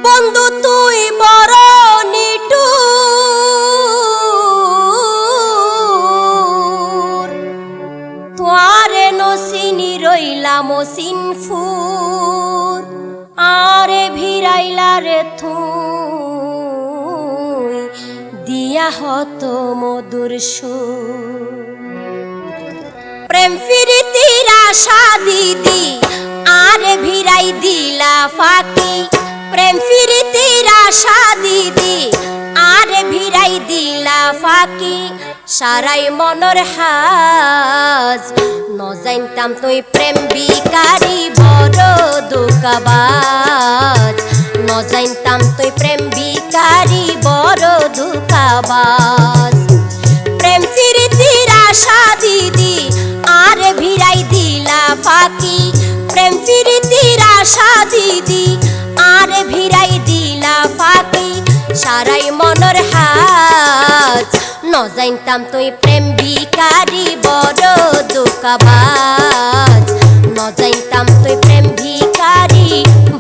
বন্ধু তুই বড় নিটুর, তোয়ারে নসিনি রইলাম সিনফুর, আরে ভিড়াইলা রে থুই দিয়া হত মধুর সুর। প্রেম ফিরিতির আশা দিদি আরে ভিড়াই দিলা ফাঁকি, প্রেম ফিরিতির আশা দিদি আরে ভিড়াই দিলা ফাঁকি। সারাই মনর হাজ ন জানতাম তুই প্রেম বিকারি বড় দুঃখবাজ, ন জানতাম তুই প্রেম বিকারি বড় দুঃখবাজ। প্রেম ফিরিতির আশা দিদি আরে ভিড়াই দিলা ফাঁকি, প্রেম ফিরিতির আশা দিদি আরে ভিড়াই দিলা ফাঁকি। সারাই মনর হাজ ন জানতাম তুই প্রেম ভিকারি বড় দুঃখবাজ, ন জানতাম তুই প্রেম ভিকারি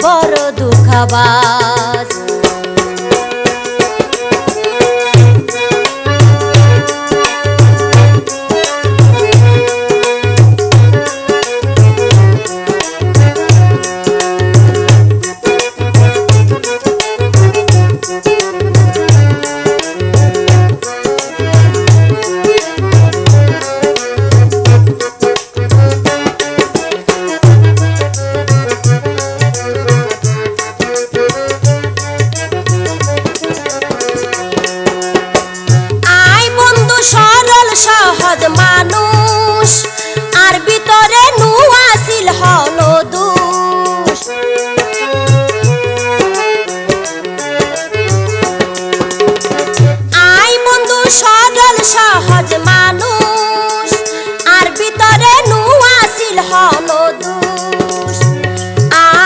বড় দুঃখবাজ। সরল সহজ মানুষ আর ভিতরে নুয়াছিল হলো দোষ। আই বন্ধু সরল সহজ মানুষ আর ভিতরে নুয়াছিল হলো দোষ।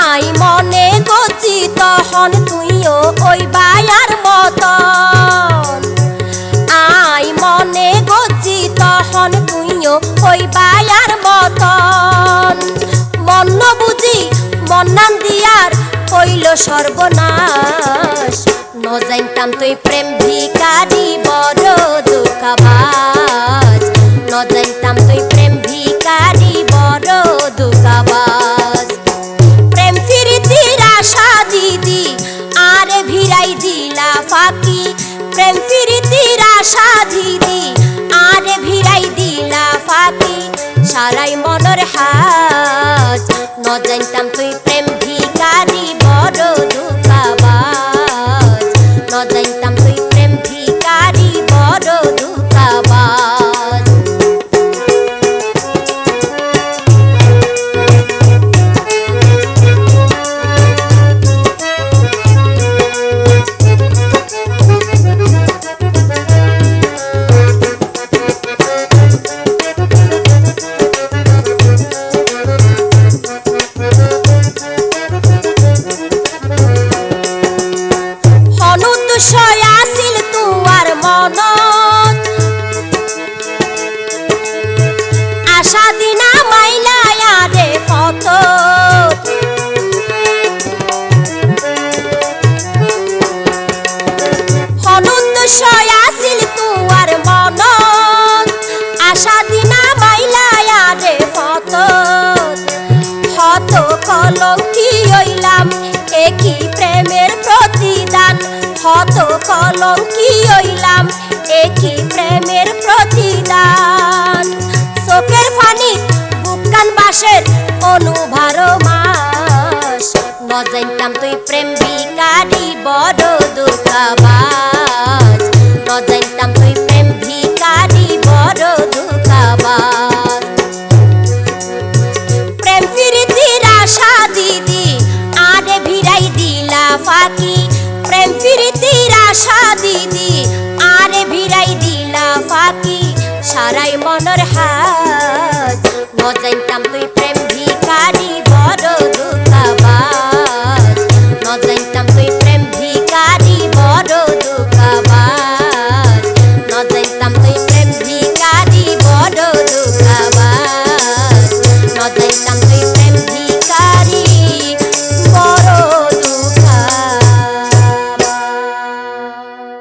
আই মনে গছি তখন তুইও ওই বায়ার মতন, আই মনে গছি তখন তুইও ওই বায়ার মতন। মন বুঝি মন্নান দিয়ার হইল সর্বনাশ, ন জানতাম তুই প্রেম ভিকারি বড় দুঃখবাজ, ন জানতাম তুই প্রেম ভিকারি বড় দুঃখবাজ। প্রেম ফিরিতির আশা দিদি আরে ভিড়াই দিলা ফাঁকি, প্রেম ফিরিতির আশা দিদি আরে ভিড়াই দিলা ফাঁকি। সারাই মনর হাজ ন জানতাম তুই প্রেম ভিকারি বড় দুঃখবাজ, ন জানতাম তুই প্রেম ভিকারি বড় দুঃখবাজ। আছিল তুয়ার মনত আশা দিনা মাইলায়া রে ফত, হনুদ্দশয় আছিল তুয়ার মনত আশা দিনা মাইলায়া রে ফত। হত কলঙ্কি হইলাম একই প্রেমের প্রতিদান, হত কলঙ্কি হইলাম একই প্রেমের প্রতিদান। চোখের ফানি বুকান বাসের অনুভার মাস, ন জানতাম তুই প্রেম ভিকারি বড় দুঃখবাজ, ন জানতাম তুই প্রেম ভিকারি বড় দুঃখবাজ। প্রেম ফিরিতির আশা দিদি আরে ভিড়াই দিলা ফাঁকি, প্রেম ফিরিতির আশা দিদি আরে ভিড়াই দিলা ফাঁকি। সারাই মনর হাজ